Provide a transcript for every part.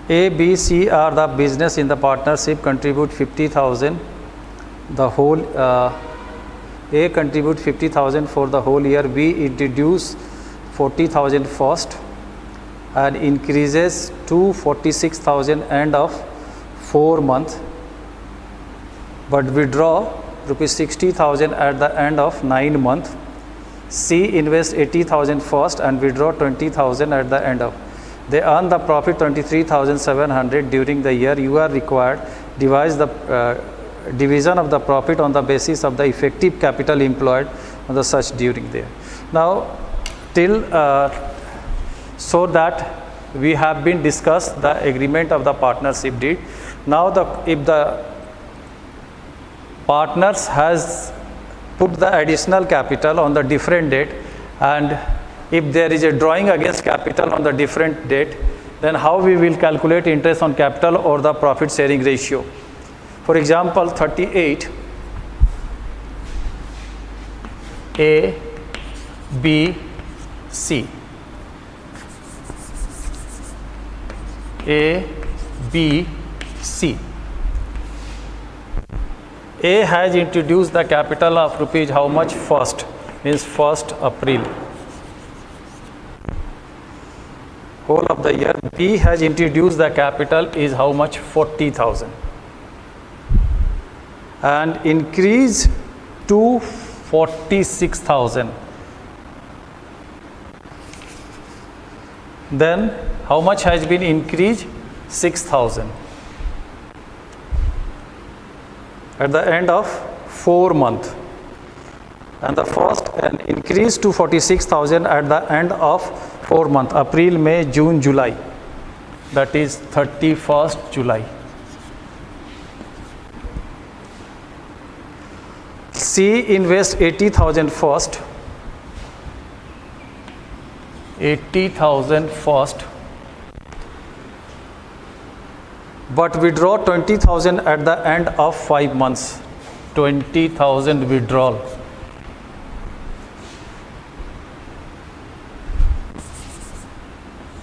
A, B, C are the business in the partnership, contribute 50,000. The whole A contribute 50,000 for the whole year. B introduce 40,000 first and increases to 46,000 end of 4 months, but withdraw rupees 60,000 at the end of 9 months. C invest 80,000 first and withdraw 20,000 at the end of. They earn the profit 23,700 during the year. You are required devise the division of the profit on the basis of the effective capital employed on the such during the year. Now, till so that we have been discussed the agreement of the partnership deed. Now, if the partners has put the additional capital on the different date, and if there is a drawing against capital on the different date, then how we will calculate interest on capital or the profit sharing ratio. For example, 38 A, B, C. A, B, C. A has introduced the capital of rupees how much first, means 1st April, whole of the year. B has introduced the capital is how much, 40,000, and increase to 46,000. Then how much has been increased? 6,000 at the end of 4 months, and the first and increase to 46,000 at the end of 4 months, April, May, June, July, that is 31st July. C invest 80,000 first, 80,000 first, but withdraw 20,000 at the end of 5 months, 20,000 withdrawal.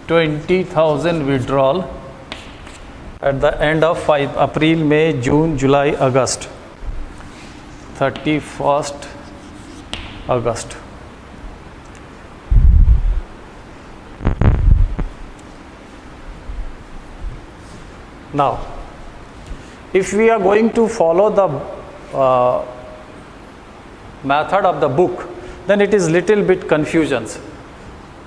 Withdrawal at the end of 5 April, May, June, July, August, 31st August. Now, if we are going to follow the method of the book, then it is little bit confusions.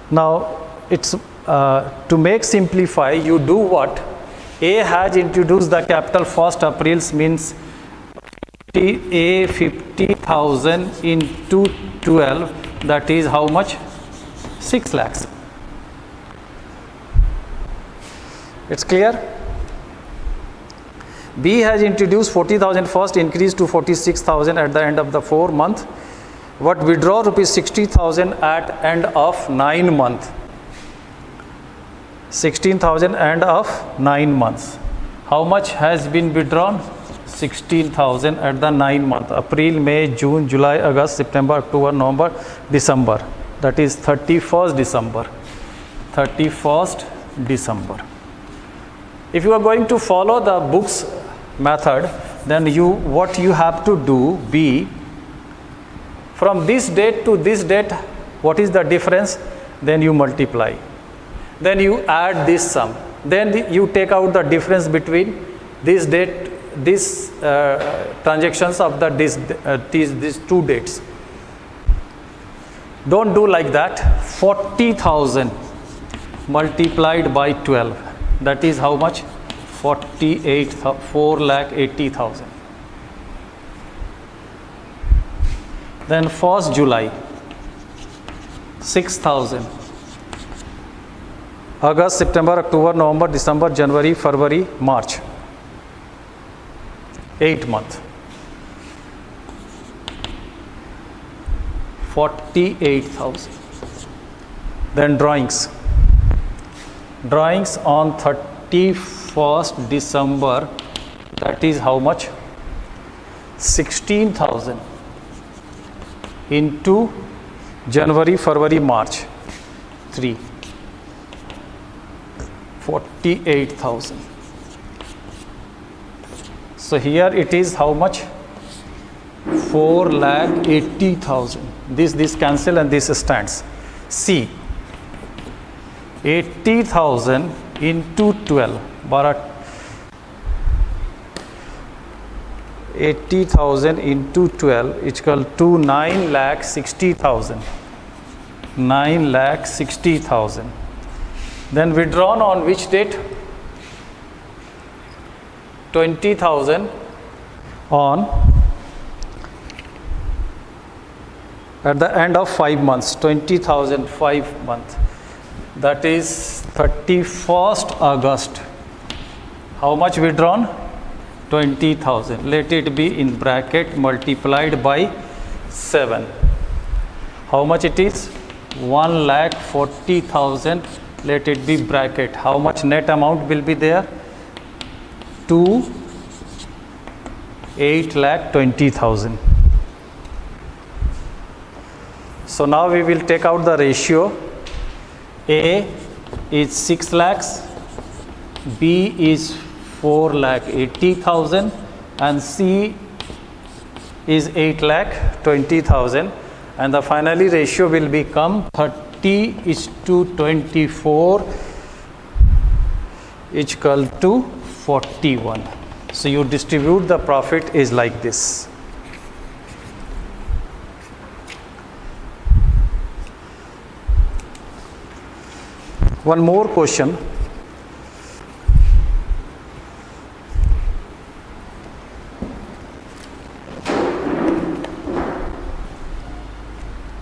Now, it's to make simplify, you do what? A has introduced the capital 1st April, means A 50,000 into 12, that is how much? 6 lakhs. It's clear? B has introduced 40,000 first, increased to 46,000 at the end of the 4 month, but withdraw rupees 60,000 at end of 9 month. 16,000 end of 9 months. How much has been withdrawn? 16,000 at the 9 month, April, May, June, July, August, September, October, November, December, that is 31st December. 31st December. If you are going to follow the books method, then what you have to do, B, from this date to this date, what is the difference? Then you multiply. Then you add this sum. Then you take out the difference between this date, these transactions of these 2 dates. Don't do like that. 40,000 multiplied by 12. That is how much? 4,80,000. Then 1st July, 6,000. August, September, October, November, December, January, February, March. 8 months. 48,000. Then drawings. Drawings on 31st December, that is how much? 16,000 into January, February, March, 3. 48,000. So here it is how much? 4,80,000. This cancel and this stands. C. 80,000 into 12. 80,000 into 12 is equal to 9,60,000. 9,60,000. Then withdrawn on which date? 20,000 on at the end of 5 months. 20,000 5 months. That is 31st August. How much withdrawn? 20,000. Let it be in bracket multiplied by 7. How much it is? 1,40,000. Let it be bracket. How much net amount will be there? 8,20,000. So now we will take out the ratio. A is 6 lakhs, B is 4,80,000 and C is 8,20,000, and the finally ratio will become 30:24 is equal to 41. So you distribute the profit is like this. One more question.